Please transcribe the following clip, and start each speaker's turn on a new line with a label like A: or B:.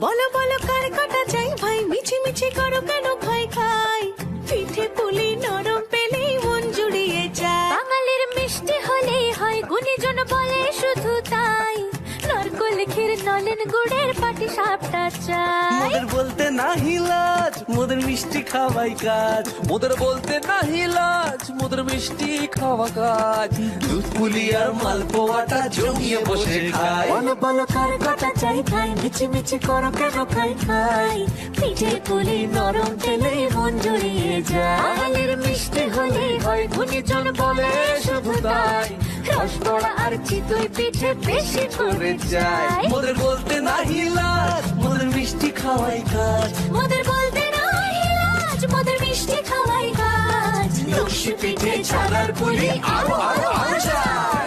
A: বলো বলো কার কাটা চাই ভাই, মিছি মিছি করো কেন খাই খাই, পিঠে পুলি নরম পেলেই মন জুড়িয়ে যায়।
B: বাঙালির মিষ্টি হলেই হয়, গুণীজন বলে শুধু তাই, নারকোল ক্ষীর নলেন গুড়ের পাটি সাপটা চাই।
C: মোদের বলতে নাহি লাজ, মোদের মিষ্টি খাওয়াই কাজ। মোদের বলতে নাহি লাজ, মোদের মিষ্টি খাওয়া কাজ। দুধ পুলি আর মালপোয়াটা জমিয়ে বসে খায়।
A: বলো বলো কার কাটা চাই ভাই, মিছি মিছি করো কেন খাই খাই, পিঠে পুলি নরম পেলেই মন জুড়িয়ে যায়।
B: বাঙালির মিষ্টি হলেই হয়, গুণীজন বলে শুধু তাই, রসবড়া আর চিতই পিঠে বেশি করে যায়।
C: মোদের বলতে নাহি লাজ, মোদের মিষ্টি খাওয়াই কাজ।
B: মোদের বলতে নাই লাজ, মোদের মিষ্টি খাওয়াই কাজ।
C: লক্ষ্মী পিঠে ছানার পুলি আরো আরো আরো চাই।